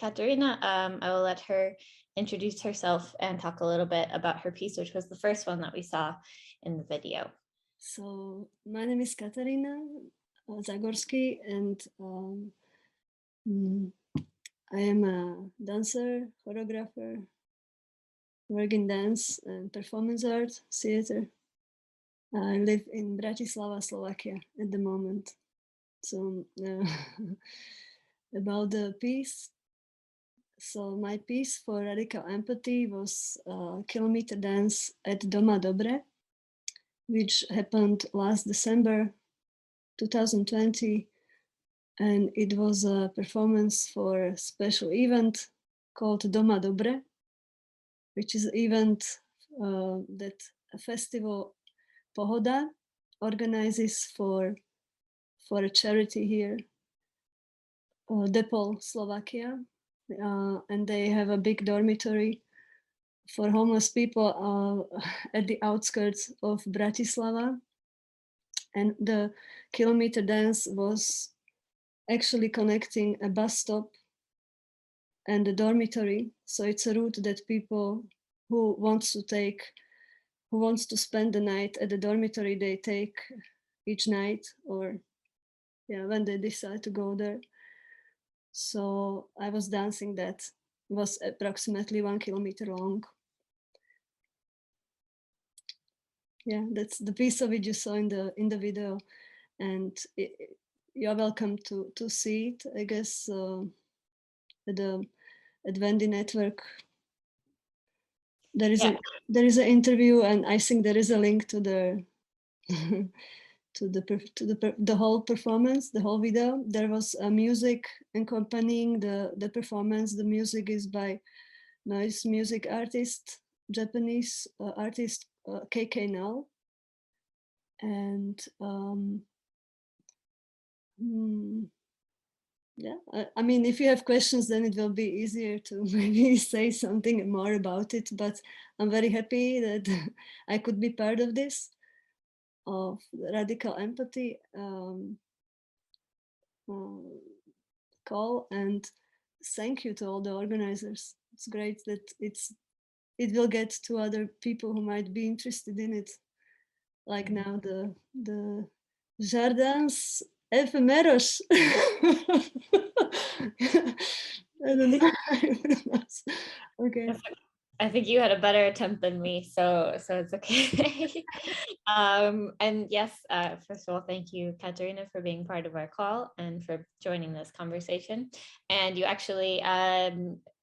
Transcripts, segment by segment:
Katarína. I will let her introduce herself and talk a little bit about her piece, which was the first one that we saw in the video. So my name is Katarína Zagorski, and I am a dancer, choreographer, work in dance and performance art, theater. I live in Bratislava, Slovakia at the moment. So about the piece. So my piece for Radical Empathy was Kilometer Dance at Doma Dobre, which happened last December 2020. And it was a performance for a special event called Doma Dobre, which is an event that a festival Pohoda organizes for a charity here, Depol, Slovakia. And they have a big dormitory for homeless people at the outskirts of Bratislava. And the Kilometer Dance was actually connecting a bus stop and the dormitory. So it's a route that people who wants to spend the night at the dormitory, they take each night, or when they decide to go there. So I was dancing that. It was approximately 1 kilometer long. Yeah, that's the piece of it you saw in the video, and you're welcome to see it, I guess, at wendy.network. There is an interview, and I think there is a link to the the whole performance, the whole video. There was a music accompanying the performance. The music is by noise music artist, Japanese artist KK Now. And I mean, if you have questions, then it will be easier to maybe say something more about it. But I'm very happy that I could be part of this, of Radical Empathy call, and thank you to all the organizers. It's great that it will get to other people who might be interested in it, like now the Jardins Efémeros. I don't know. Okay. I think you had a better attempt than me, so it's okay. And yes, first of all, thank you, Katarína, for being part of our call and for joining this conversation. And you actually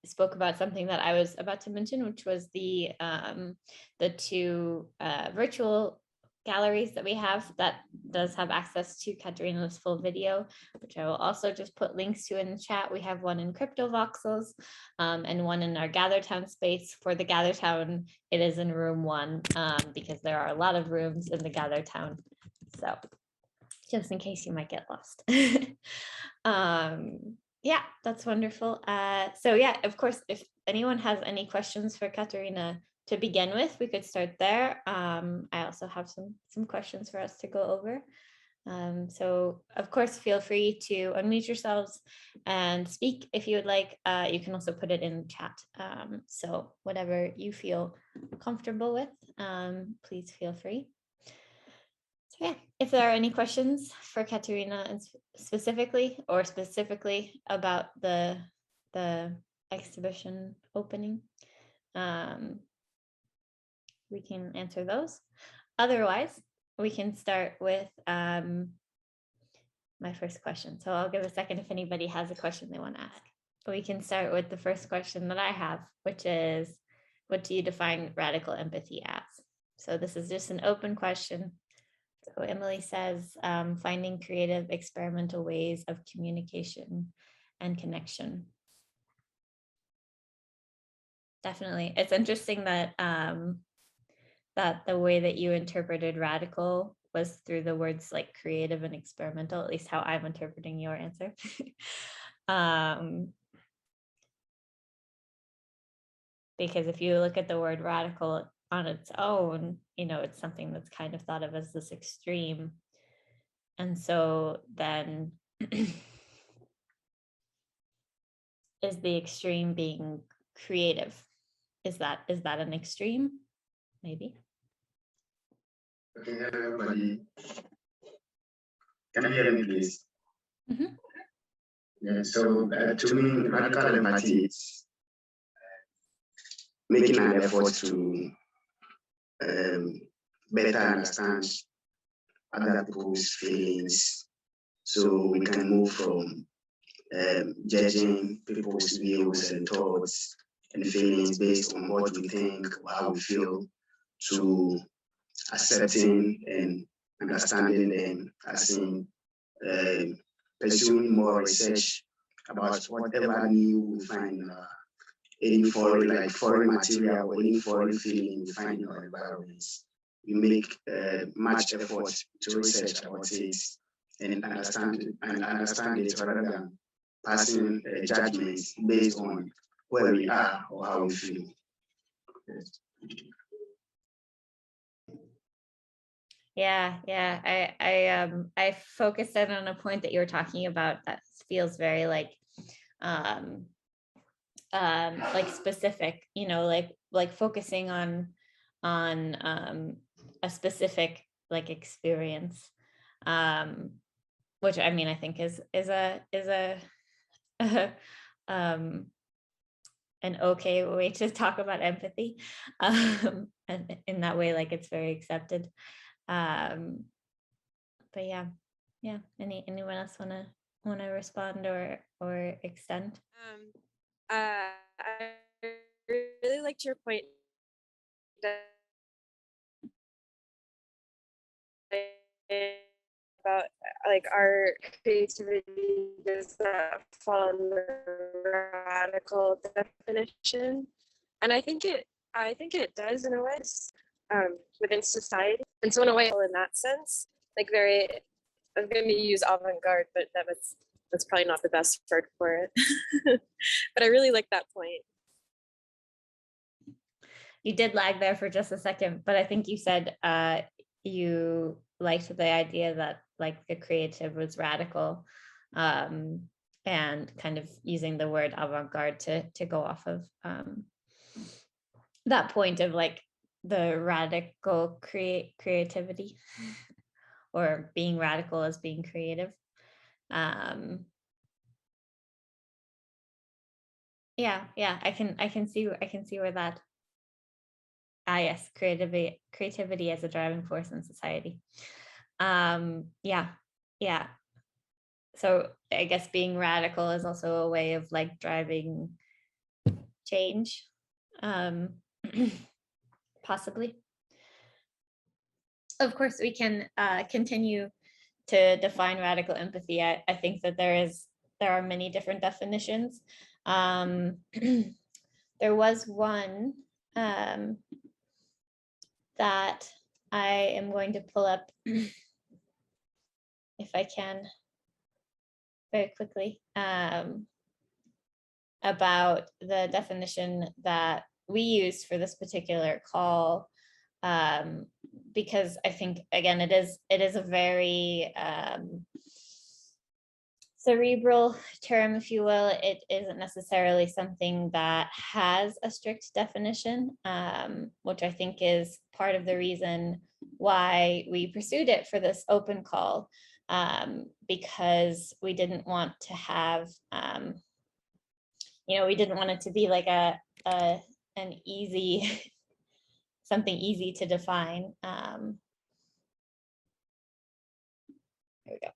spoke about something that I was about to mention, which was the two virtual galleries that we have that does have access to Katarína's full video, which I will also just put links to in the chat. We have one in Cryptovoxels and one in our Gather.town space. For the Gather.town, it is in room 1 because there are a lot of rooms in the Gather.town. So just in case you might get lost. Yeah, that's wonderful. So yeah, of course, if anyone has any questions for Katarína to begin with, we could start there. I also have some questions for us to go over. So of course, feel free to unmute yourselves and speak if you would like. You can also put it in chat. So whatever you feel comfortable with, please feel free. So yeah, if there are any questions for Katarína and specifically about the exhibition opening, we can answer those. Otherwise, we can start with my first question. So I'll give a second if anybody has a question they want to ask. We can start with the first question that I have, which is, what do you define radical empathy as? So this is just an open question. So Emily says, finding creative experimental ways of communication and connection. Definitely. It's interesting that that the way that you interpreted radical was through the words like creative and experimental, at least how I'm interpreting your answer. Because if you look at the word radical on its own, you know, it's something that's kind of thought of as this extreme. And so then is the extreme being creative? Is that an extreme? Maybe. Okay, everybody. Can you hear me, please? Mm-hmm. Yeah, so to me, radical empathy is making an effort to better understand other people's feelings, so we can move from judging people's views and thoughts and feelings based on what we think or how we feel, to accepting and understanding them, as in pursuing more research about whatever new we find in any foreign material or any foreign feeling we find in our environments. We make much effort to research about it and understand it rather than passing judgments based on where we are or how we feel. Yes. Yeah. I focused in on a point that you were talking about that feels very like specific, like focusing on a specific like experience, which I mean I think is a an okay way to talk about empathy, and in that way, like it's very accepted. But yeah. Anyone else wanna respond or extend? I really liked your point about like our creativity does not fall in the radical definition, and I think it does in a way, within society, and so in a way in that sense, like very, I'm going to use avant-garde, but that's probably not the best word for it. But I really like that point. You did lag there for just a second, but I think you said you liked the idea that like the creative was radical, and kind of using the word avant-garde to go off of that point of like the radical creativity, or being radical as being creative. Yeah, I can see where that. Yes, creativity as a driving force in society. Yeah. So I guess being radical is also a way of like driving change, possibly. Of course, we can continue to define radical empathy. I think that there are many different definitions. There was one that I am going to pull up if I can very quickly, about the definition that we used for this particular call, because I think again it is a very cerebral term, if you will. It isn't necessarily something that has a strict definition, which I think is part of the reason why we pursued it for this open call, because we didn't want to have, we didn't want it to be like an easy, something easy to define. There we go.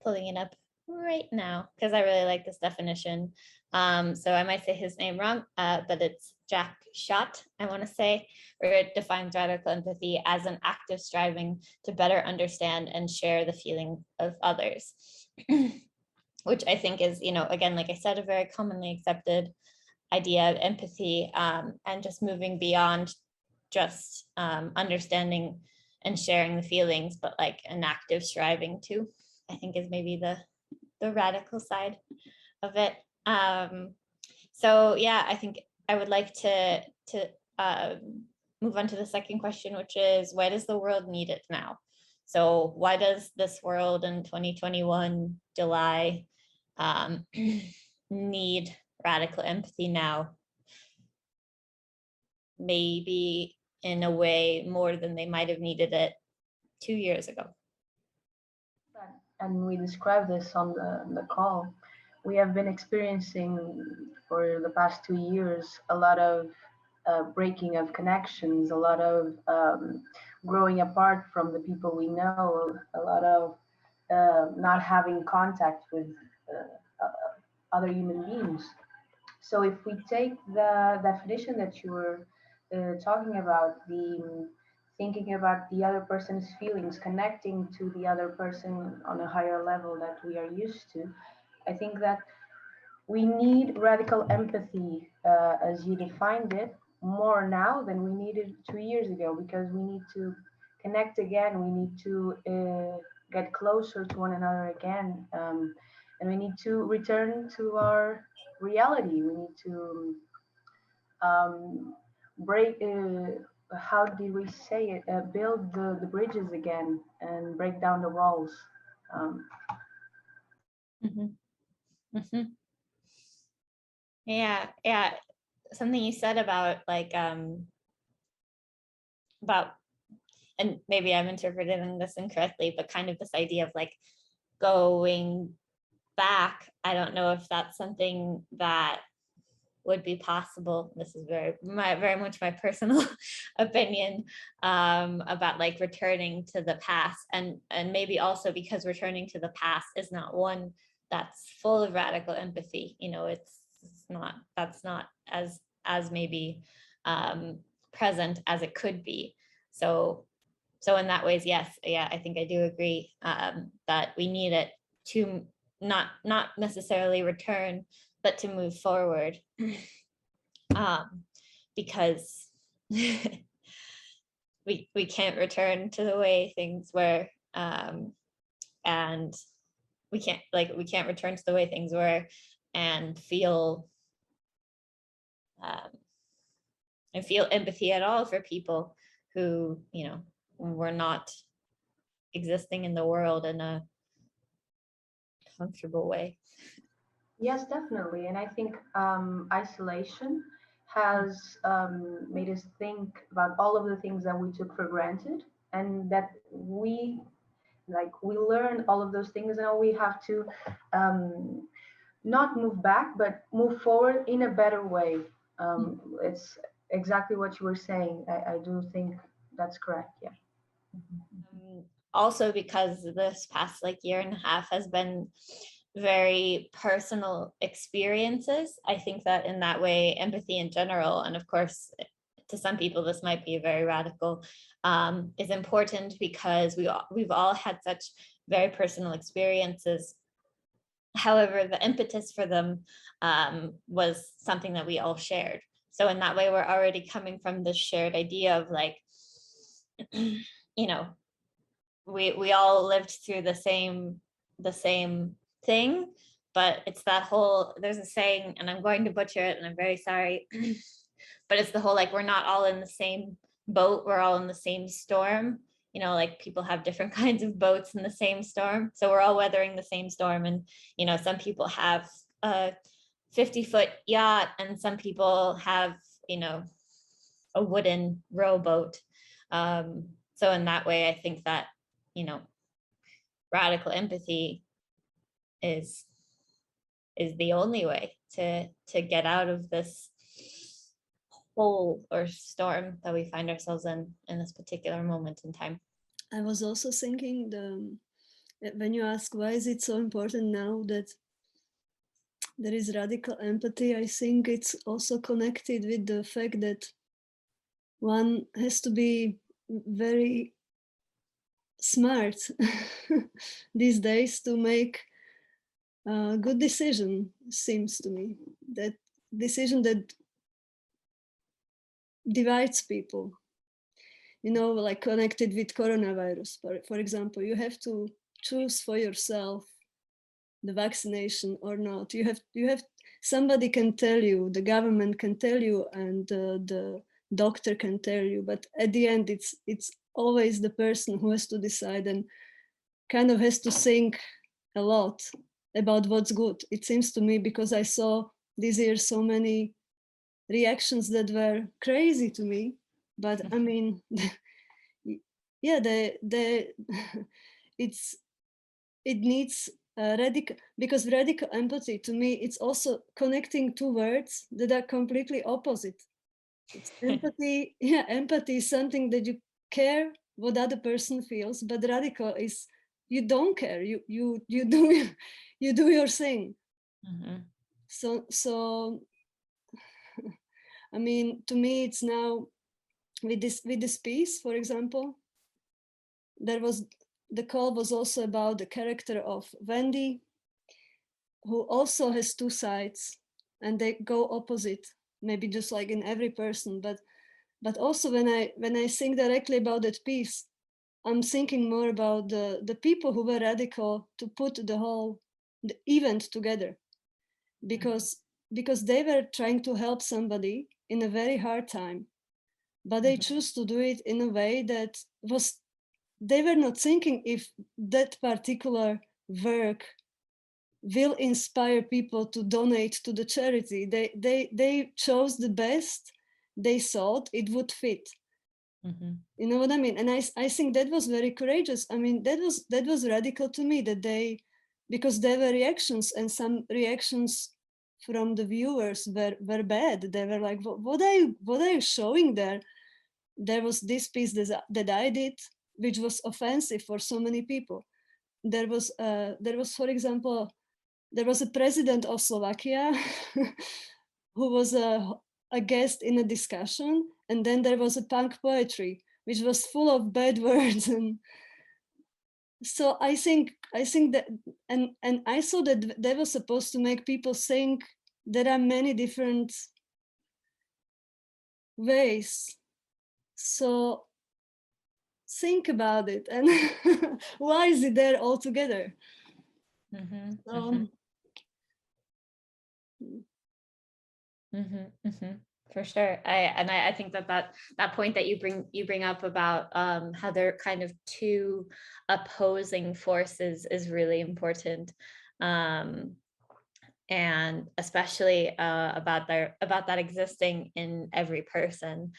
Pulling it up right now because I really like this definition. So I might say his name wrong, but it's Jack Schott, I want to say, where it defines radical empathy as an active striving to better understand and share the feeling of others, which I think is, again, like I said, a very commonly accepted idea of empathy, and just moving beyond just understanding and sharing the feelings, but like an active striving too, I think is maybe the radical side of it. So yeah, I think I would like to move on to the second question, which is, why does the world need it now? So why does this world in 2021 July need radical empathy now, maybe in a way more than they might have needed it 2 years ago. And we described this on the call. We have been experiencing for the past 2 years a lot of breaking of connections, a lot of growing apart from the people we know, a lot of not having contact with other human beings. So if we take the definition that you were talking about, the thinking about the other person's feelings, connecting to the other person on a higher level that we are used to, I think that we need radical empathy, as you defined it, more now than we needed 2 years ago, because we need to connect again. We need to get closer to one another again, and we need to return to our reality. We need to break. How did we say it? Build the bridges again and break down the walls. Yeah, something you said about like about, and maybe I'm interpreting this incorrectly, but kind of this idea of like going back. I don't know if that's something that would be possible. This is very much my personal opinion, about like returning to the past, and maybe also because returning to the past is not one that's full of radical empathy. You know, that's not as maybe present as it could be. So in that ways, yes, yeah, I think I do agree that we need it to not necessarily return, but to move forward, because we can't return to the way things were, and we can't return to the way things were and feel empathy at all for people who, you know, were not existing in the world in a comfortable way. Yes, definitely. And I think isolation has made us think about all of the things that we took for granted, and that we learn all of those things, and now we have to not move back, but move forward in a better way. It's exactly what you were saying. I do think that's correct. Yeah. Also, because this past like year and a half has been very personal experiences, I think that in that way, empathy in general, and of course, to some people this might be very radical, is important, because we've all had such very personal experiences. However, the impetus for them was something that we all shared. So in that way, we're already coming from this shared idea of like, you know, we all lived through the same thing, but it's that whole, there's a saying, and I'm going to butcher it, and I'm very sorry, but it's the whole like, we're not all in the same boat, we're all in the same storm. You know, like people have different kinds of boats in the same storm, so we're all weathering the same storm. And you know, some people have a 50-foot yacht, and some people have, you know, a wooden rowboat. So in that way, I think that, you know, radical empathy is the only way to get out of this hole or storm that we find ourselves in this particular moment in time. I was also thinking, when you ask why is it so important now that there is radical empathy, I think it's also connected with the fact that one has to be very smart these days to make a good decision, seems to me. That decision that divides people, you know, like connected with coronavirus, for example, you have to choose for yourself the vaccination or not. You have somebody can tell you, the government can tell you, and the doctor can tell you, but at the end it's always the person who has to decide and kind of has to think a lot about what's good. It seems to me, because I saw this year so many reactions that were crazy to me. But I mean, yeah, it needs radical, because radical empathy to me, it's also connecting two words that are completely opposite. It's empathy. Yeah, empathy is something that you care what other person feels, but radical is you don't care. You do you do your thing. So I mean, to me, it's now with this piece, for example, the call was also about the character of Wendy, who also has two sides, and they go opposite, maybe just like in every person. But also when I think directly about that piece, I'm thinking more about the people who were radical to put the event together, because they were trying to help somebody in a very hard time, but they choose to do it in a way that was, they were not thinking if that particular work will inspire people to donate to the charity. They chose the best they thought it would fit. You know what I mean? And I think that was very courageous. I mean, that was radical to me, that they, because there were reactions, and some reactions from the viewers were bad. They were like, what are you showing there? There was this piece that I did, which was offensive for so many people. There was, for example, there was a president of Slovakia who was a guest in a discussion, and then there was a punk poetry which was full of bad words. And so I think that, and I saw that they were supposed to make people think there are many different ways. So think about it, and why is it there all together? For sure. I think that point that you bring up about how they're kind of two opposing forces is really important, and especially about that existing in every person.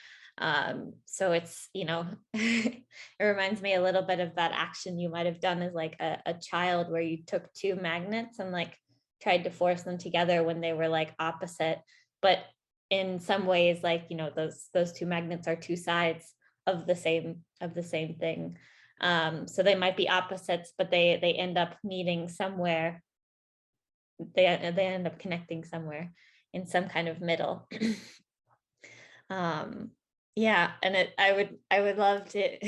So it's, it reminds me a little bit of that action you might have done as like a child, where you took two magnets and like tried to force them together when they were like opposite, but in some ways, like, those two magnets are two sides of the same thing. So they might be opposites, but they end up meeting somewhere. They end up connecting somewhere in some kind of middle. Yeah, and I would love to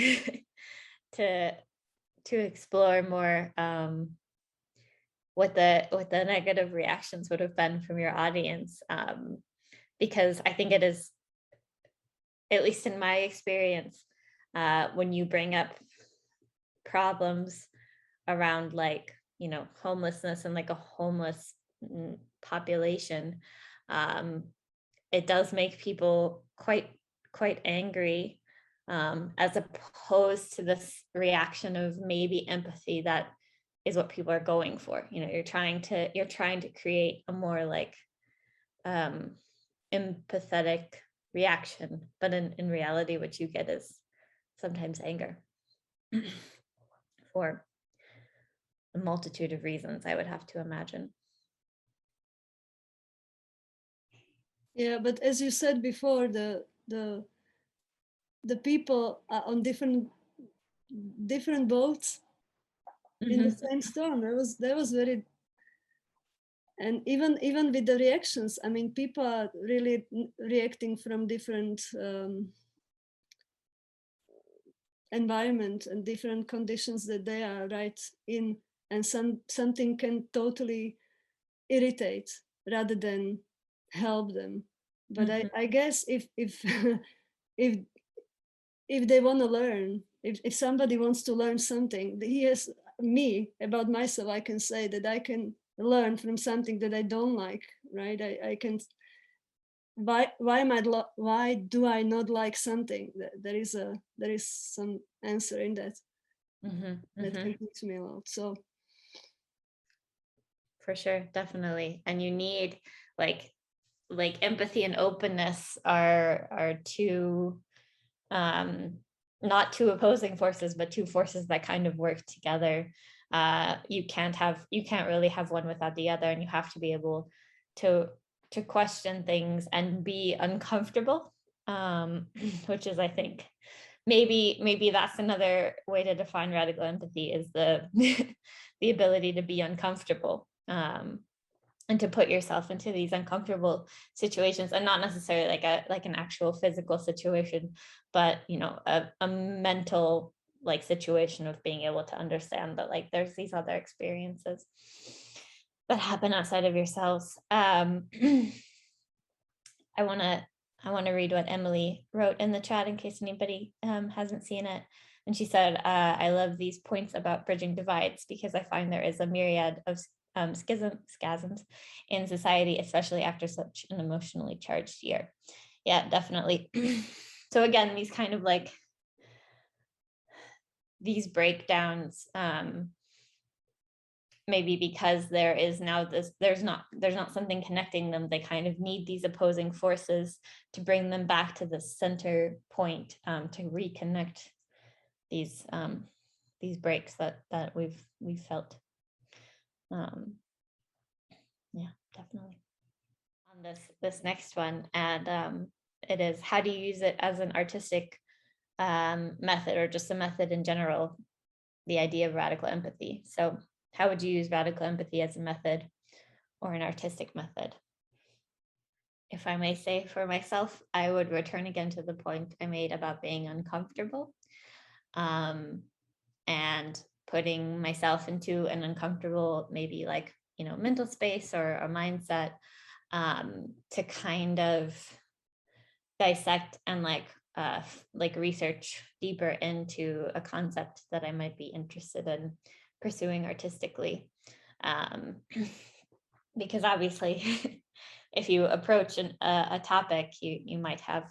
to explore more what the negative reactions would have been from your audience, because I think it is, at least in my experience, when you bring up problems around like, homelessness and like a homeless population, it does make people quite angry, as opposed to this reaction of maybe empathy that is what people are going for. You're trying to create a more like empathetic reaction, but in reality what you get is sometimes anger for a multitude of reasons, I would have to imagine. Yeah, but as you said before, the people are on different boats in the same storm. That was very, and even with the reactions, I mean, people are really reacting from different environment and different conditions that they are right in, and something can totally irritate rather than help them. But I guess if if they want to learn, if somebody wants to learn something, he has me about myself, I can say that I can learn from something that I don't like, right? I can, why do I not like something? There is some answer in that that can teach me a lot. So for sure, definitely. And you need like empathy and openness are two not two opposing forces, but two forces that kind of work together. You can't really have one without the other, and you have to be able to question things and be uncomfortable, which is, I think, maybe that's another way to define radical empathy, is the the ability to be uncomfortable, and to put yourself into these uncomfortable situations, and not necessarily like an actual physical situation, but a mental like situation of being able to understand that like there's these other experiences that happen outside of yourselves. I want to read what Emily wrote in the chat in case anybody hasn't seen it. And she said, I love these points about bridging divides because I find there is a myriad of schisms in society, especially after such an emotionally charged year. Yeah, definitely. So again, these kind of like these breakdowns, maybe because there is now there's not something connecting them, they kind of need these opposing forces to bring them back to the center point, to reconnect these breaks that we've felt. Yeah, definitely. On this next one, and it is, how do you use it as an artistic method, or just a method in general, the idea of radical empathy? So how would you use radical empathy as a method or an artistic method? If I may say for myself, I would return again to the point I made about being uncomfortable, and putting myself into an uncomfortable, maybe like, mental space or a mindset, to kind of dissect and like research deeper into a concept that I might be interested in pursuing artistically. Because obviously, if you approach a topic, you might have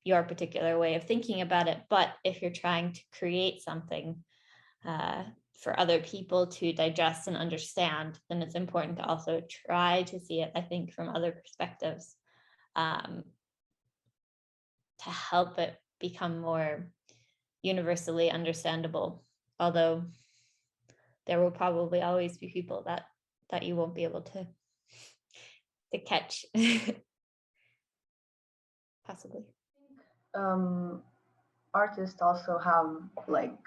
your particular way of thinking about it. But if you're trying to create something for other people to digest and understand, then it's important to also try to see it, I think, from other perspectives, to help it become more universally understandable. Although there will probably always be people that you won't be able to catch. Possibly. Artists also have like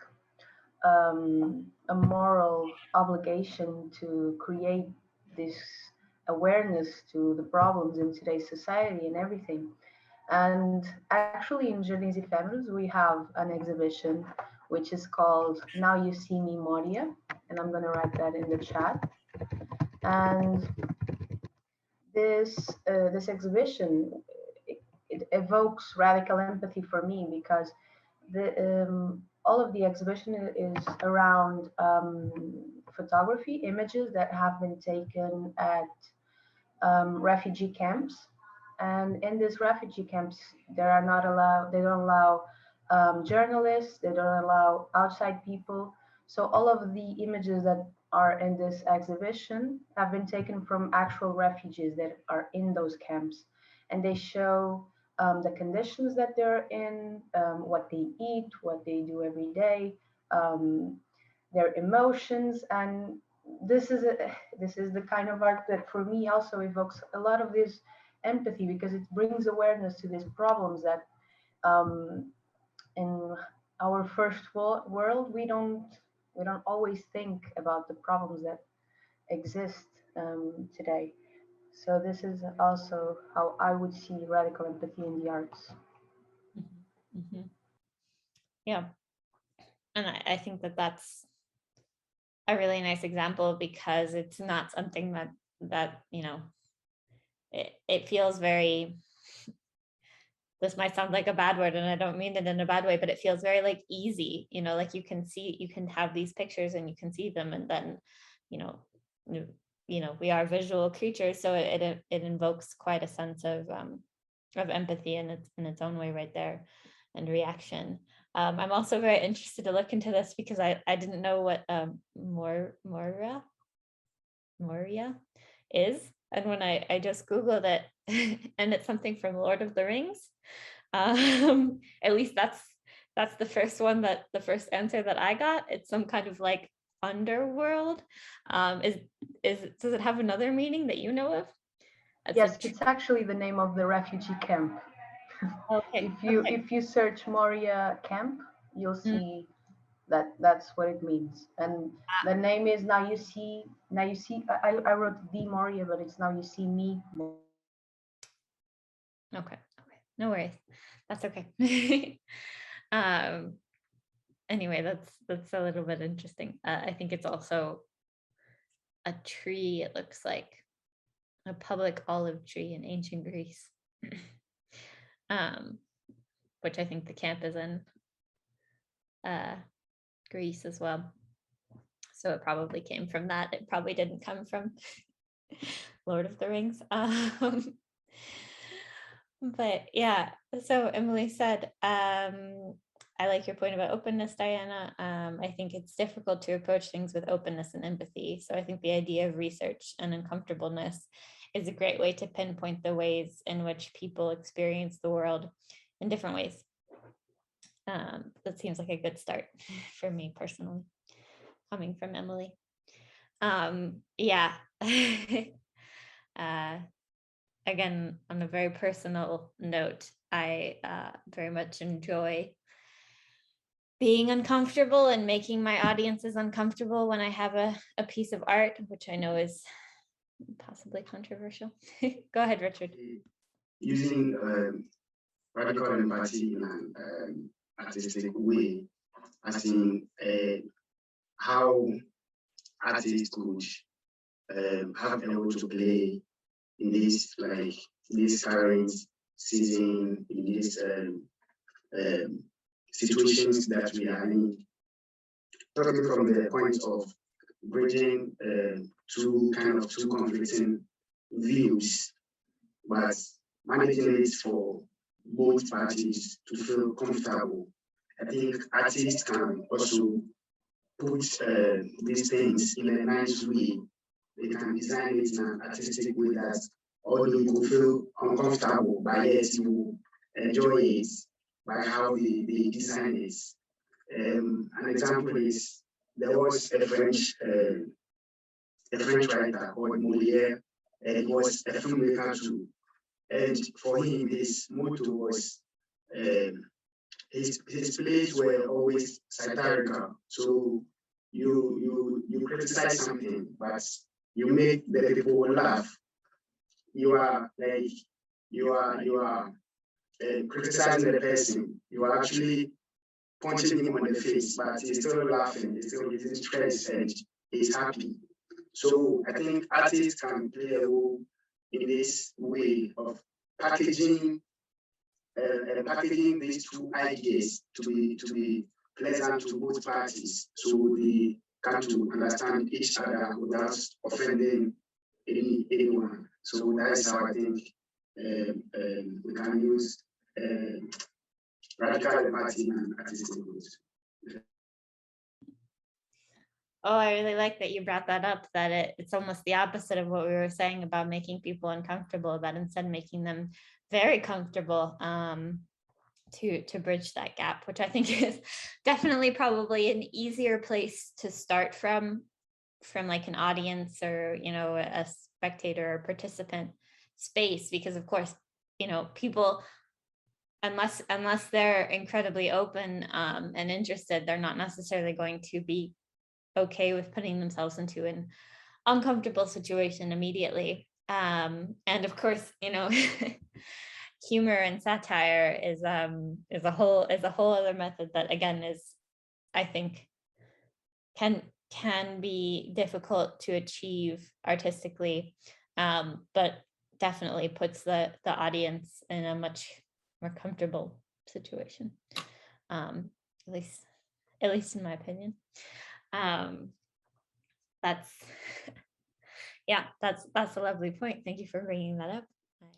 a moral obligation to create this awareness to the problems in today's society and everything. And actually, in Jardins Efémeros, we have an exhibition which is called Now You See Me Moria, and I'm going to write that in the chat. And this exhibition, it evokes radical empathy for me, because all of the exhibition is around photography, images that have been taken at refugee camps. And in these refugee camps, they don't allow journalists, they don't allow outside people. So all of the images that are in this exhibition have been taken from actual refugees that are in those camps. And they show the conditions that they're in, what they eat, what they do every day, their emotions. And this is the kind of art that for me also evokes a lot of this empathy, because it brings awareness to these problems that in our first world we don't always think about the problems that exist today. So this is also how I would see radical empathy in the arts. Mm-hmm. Yeah, and I think that's a really nice example, because it's not something that it feels very, this might sound like a bad word and I don't mean it in a bad way, but it feels very like easy, like you can have these pictures and you can see them, and then we are visual creatures, so it invokes quite a sense of empathy in its own way right there, and reaction. I'm also very interested to look into this, because I didn't know what Moria Moria is. And when I just Googled it, and it's something from Lord of the Rings, at least that's the first one, that the first answer that I got. It's some kind of like underworld. Does it have another meaning that you know of? Yes, it's actually the name of the refugee camp. Okay. If you search Moria camp, you'll see that's what it means. And the name is now you see. I wrote the Moria, but it's now you see me. Okay. No worries. That's okay. Anyway, that's a little bit interesting. I think it's also a tree. It looks like a public olive tree in ancient Greece, which I think the camp is in Greece as well. So it probably came from that. It probably didn't come from Lord of the Rings. But yeah, so Emily said, I like your point about openness, Diana. I think it's difficult to approach things with openness and empathy. So I think the idea of research and uncomfortableness is a great way to pinpoint the ways in which people experience the world in different ways. That seems like a good start for me personally, coming from Emily. Yeah. Again, on a very personal note, I very much enjoy being uncomfortable and making my audiences uncomfortable when I have a piece of art, which I know is possibly controversial. Go ahead, Richard. Using radical empathy in an artistic way, as in how artists could have a role to play in this current season, in these situations that we are in. Talking from the point of bridging two conflicting views, but managing it for both parties to feel comfortable. I think artists can also put these things in a nice way. They can design it in an artistic way that although you could feel uncomfortable, but yet you will enjoy it by how they design it. An example is there was a French writer called Molière, and he was a filmmaker too. And for him, his motto was his plays were always satirical. So you criticize something, but you make the people laugh. You are criticizing the person. You are actually punching him on the face, but he's still laughing. He's still getting stressed and he's happy. So I think artists can play a role in this way of packaging these two ideas to be pleasant to both parties, so they come to understand each other without offending anyone. So that is how I think we can use radical empathy and artistic rules. Oh, I really like that you brought that up, that it's almost the opposite of what we were saying about making people uncomfortable, that instead making them very comfortable, to bridge that gap, which I think is definitely probably an easier place to start from like an audience or, a spectator or participant space, because of course, people, unless they're incredibly open and interested, they're not necessarily going to be okay with putting themselves into an uncomfortable situation immediately. And of course, humor and satire is a whole other method that, again, is, I think, can be difficult to achieve artistically, but definitely puts the audience in a much more comfortable situation, at least in my opinion. That's a lovely point. Thank you for bringing that up.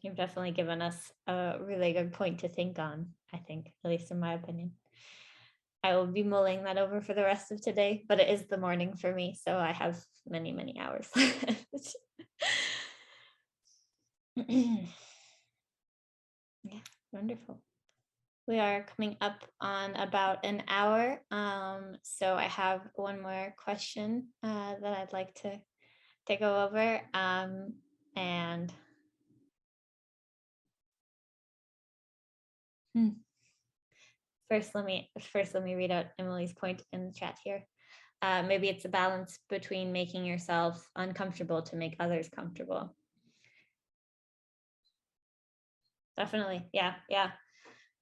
You've definitely given us a really good point to think on, I think, at least in my opinion. will be mulling that over for the rest of today, but it is the morning for me, so I have many, many hours. Yeah, wonderful. We are coming up on about an hour. So I have one more question that I'd like to go over. And first, let me read out Emily's point in the chat here. Maybe it's a balance between making yourself uncomfortable to make others comfortable. Definitely, yeah.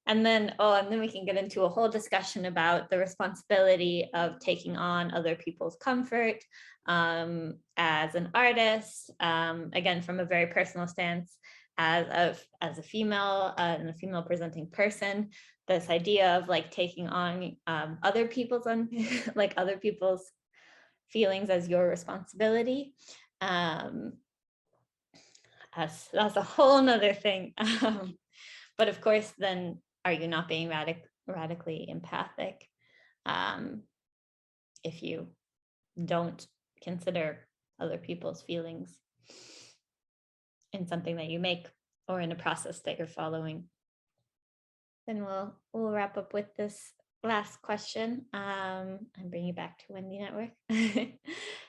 And then we can get into a whole discussion about the responsibility of taking on other people's comfort as an artist, again, from a very personal stance, as a female and a female presenting person, this idea of like taking on other people's other people's feelings as your responsibility. That's a whole nother thing. But of course, then are you not being radically empathic if you don't consider other people's feelings in something that you make or in a process that you're following? Then we'll wrap up with this last question and bring you back to Wendy Network.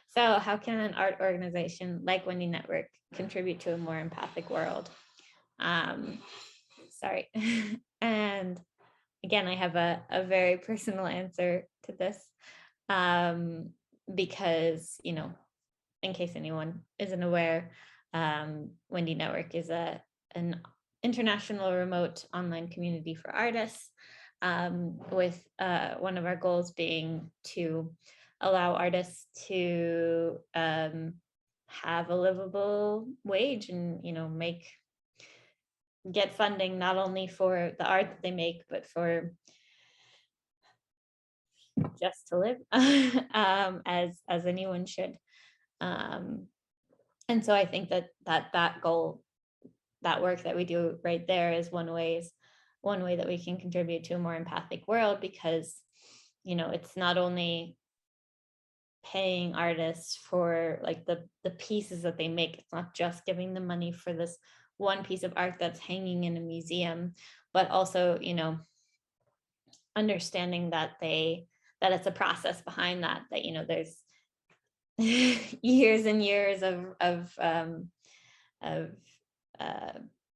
So how can an art organization like Wendy Network contribute to a more empathic world? Sorry. And again, I have a very personal answer to this because, in case anyone isn't aware, Wendy Network is an international remote online community for artists, with one of our goals being to allow artists to have a livable wage and, get funding not only for the art that they make, but for just to live, as anyone should. And so I think that goal, that work that we do right there is one way that we can contribute to a more empathic world, because, it's not only paying artists for like the pieces that they make. It's not just giving them money for this one piece of art that's hanging in a museum, but also, understanding that it's a process behind that, there's years and years of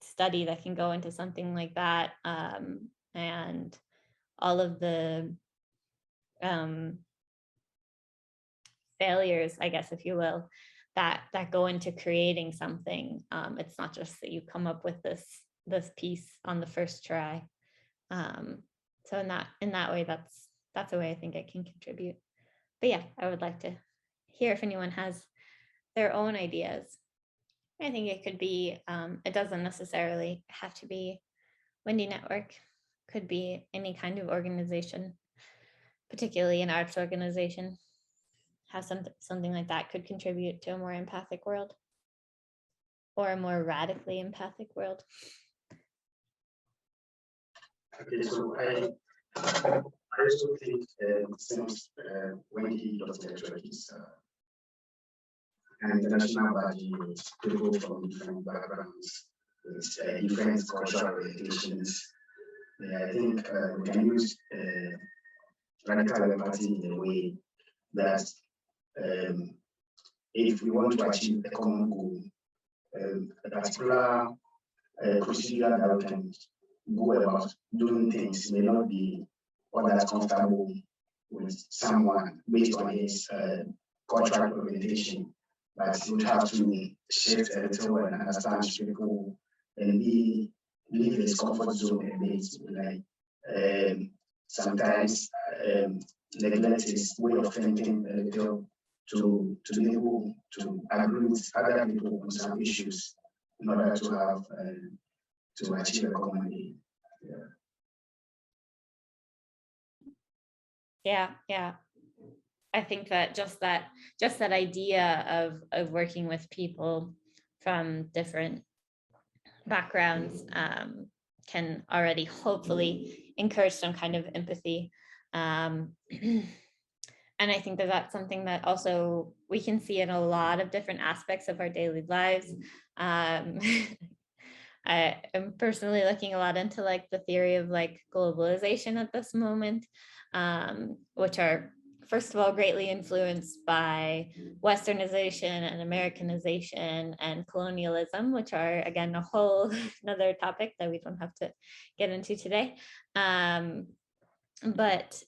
study that can go into something like that, and all of the failures, I guess, if you will, that go into creating something. It's not just that you come up with this piece on the first try. So in that way, that's a way I think I can contribute. But yeah, I would like to hear if anyone has their own ideas. I think it could be, it doesn't necessarily have to be Wendy Network, could be any kind of organization, particularly an arts organization, how something like that could contribute to a more empathic world, or a more radically empathic world. Okay, so I also think since wendy.network is an international body with people from different backgrounds, with different cultural orientations, I think we can use radical empathy in a way that if we want to achieve a common goal, a particular procedure that we can go about doing things may not be all that comfortable with someone based on his cultural orientation, but you have to shift a little and understand people and leave his comfort zone a bit, like sometimes neglect his way of thinking a little to be able to agree with other people on some issues in order to have to achieve a common aim. Yeah. I think that just that idea of working with people from different backgrounds can already hopefully encourage some kind of empathy And I think that that's something that also we can see in a lot of different aspects of our daily lives. I am personally looking a lot into like the theory of like globalization at this moment, which are, first of all, greatly influenced by Westernization and Americanization and colonialism, which are, again, a whole another topic that we don't have to get into today. But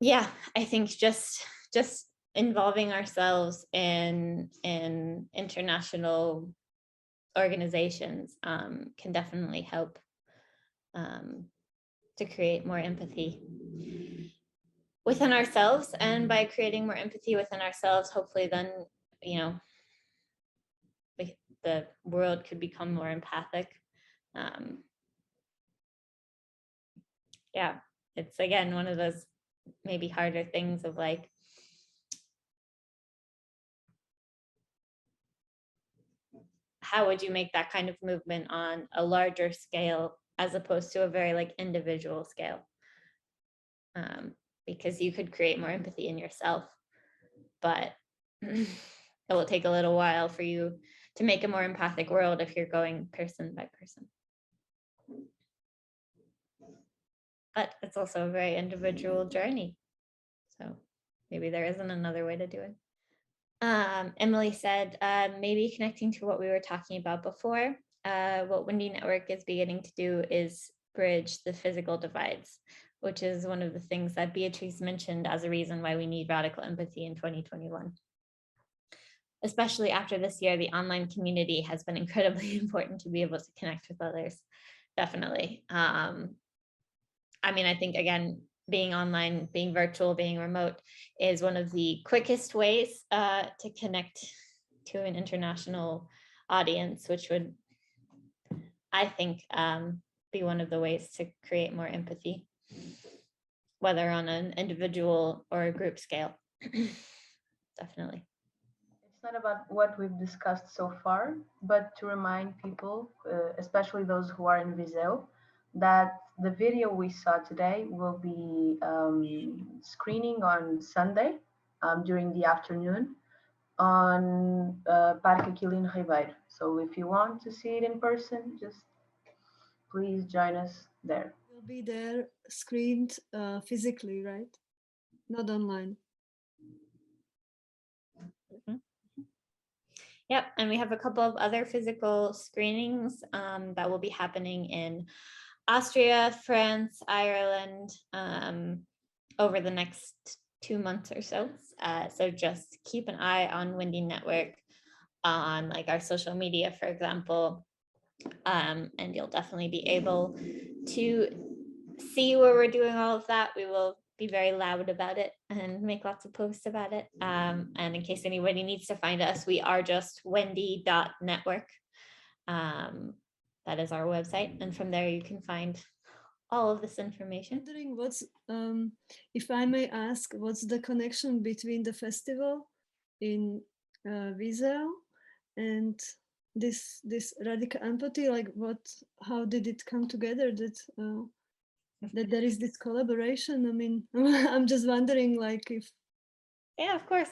yeah, I think just involving ourselves in international organizations can definitely help to create more empathy within ourselves. And by creating more empathy within ourselves, hopefully then, you know, the world could become more empathic. Yeah, it's again one of those maybe harder things of like, how would you make that kind of movement on a larger scale as opposed to a very like individual scale? Because you could create more empathy in yourself, but it will take a little while for you to make a more empathic world if you're going person by person. But it's also a very individual journey. So maybe there isn't another way to do it. Emily said, maybe connecting to what we were talking about before, what Wendy Network is beginning to do is bridge the physical divides, which is one of the things that Beatrice mentioned as a reason why we need radical empathy in 2021. Especially after this year, the online community has been incredibly important to be able to connect with others. Definitely. I mean, I think, again, being online, being virtual, being remote is one of the quickest ways to connect to an international audience, which would, I think, be one of the ways to create more empathy, whether on an individual or a group scale. Definitely. It's not about what we've discussed so far, but to remind people, especially those who are in Viseu, that the video we saw today will be screening on Sunday during the afternoon on Parque Aquilino Ribeiro. So if you want to see it in person, just please join us there. Will be there screened physically, right? Not online. Mm-hmm. Yep, and we have a couple of other physical screenings that will be happening in Austria, France, Ireland over the next 2 months or so. So just keep an eye on Wendy Network on like our social media, for example, and you'll definitely be able to see where we're doing all of that. We will be very loud about it and make lots of posts about it. And in case anybody needs to find us, we are just wendy.network. That is our website. And from there, you can find all of this information. Wondering what's, if I may ask, what's the connection between the festival in Viseu and this radical empathy? Like, how did it come together that that there is this collaboration? I mean, I'm just wondering, like, if. Yeah, of course.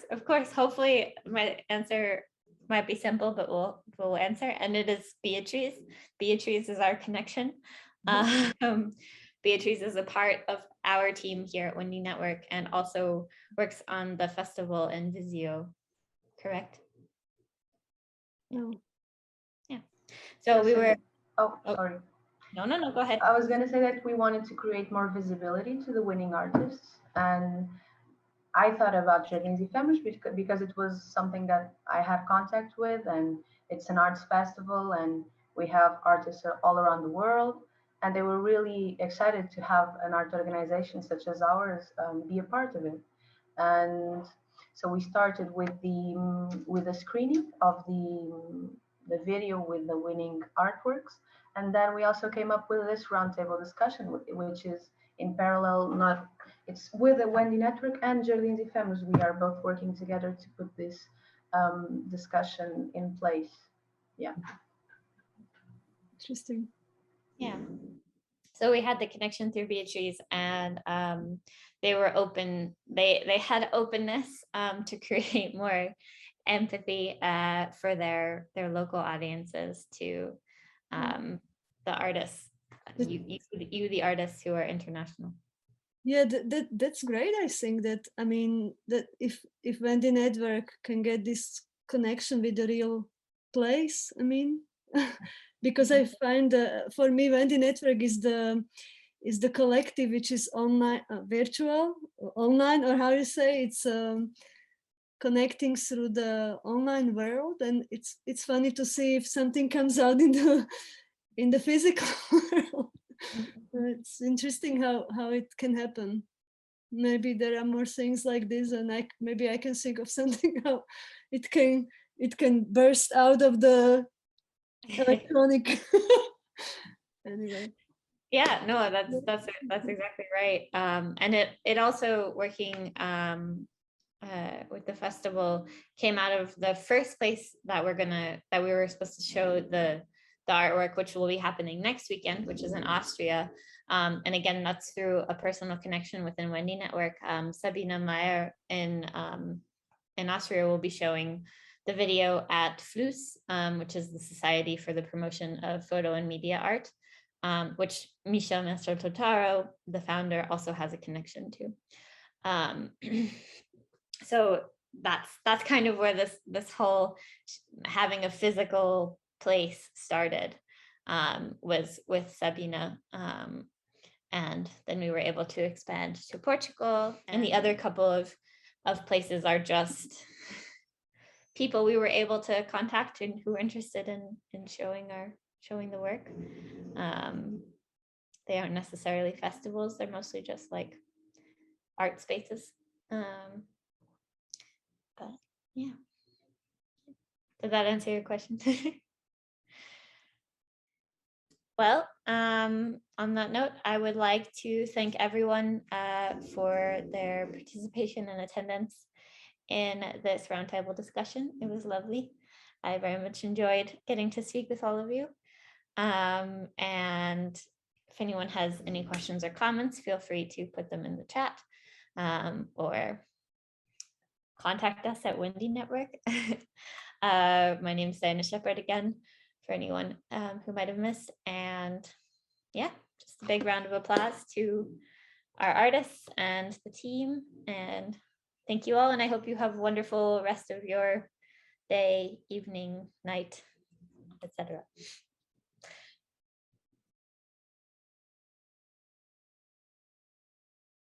Hopefully, my answer might be simple, but we'll answer. And it is Beatrice. Beatrice is our connection. Beatrice is a part of our team here at Wendy Network and also works on the festival in Viseu, correct? No. Yeah. So we were. Oh, sorry. No, go ahead. I was going to say that we wanted to create more visibility to the winning artists. And I thought about Jardins Efémeros because it was something that I had contact with, and it's an arts festival, and we have artists all around the world, and they were really excited to have an art organization such as ours be a part of it. And so we started with the screening of the video with the winning artworks, and then we also came up with this roundtable discussion, which is in parallel. It's with the Wendy Network and Jardins Efémeros. We are both working together to put this discussion in place. Yeah. Interesting. Yeah. So we had the connection through Beatrice, and they were open. They had openness to create more empathy for their local audiences to the artists, you the artists who are international. Yeah, that's great. I think that, I mean, that if Wendy Network can get this connection with the real place, I mean, because I find for me Wendy Network is the collective which is online, virtual, online, or how you say, it's connecting through the online world, and it's funny to see if something comes out in the physical world. It's interesting how it can happen. Maybe there are more things like this, and maybe I can think of something how it can burst out of the electronic. Anyway. Yeah, no, that's exactly right. And it also working with the festival came out of the first place that we were supposed to show the artwork, which will be happening next weekend, which is in Austria. And again, that's through a personal connection within Wendy Network. Sabina Meyer in Austria will be showing the video at FLUS, which is the Society for the Promotion of Photo and Media Art, which Michel Mestre-Totaro, the founder, also has a connection to. So that's kind of where this whole having a physical place started, was with Sabina. And then we were able to expand to Portugal, and the other couple of places are just people we were able to contact and who were interested in showing the work. They aren't necessarily festivals, they're mostly just like art spaces. But yeah, did that answer your question? Well, on that note, I would like to thank everyone for their participation and attendance in this roundtable discussion. It was lovely. I very much enjoyed getting to speak with all of you. And if anyone has any questions or comments, feel free to put them in the chat, or contact us at Wendy Network. My name is Diana Shepherd again, for anyone who might have missed. And yeah, just a big round of applause to our artists and the team. And thank you all. And I hope you have a wonderful rest of your day, evening, night, etc.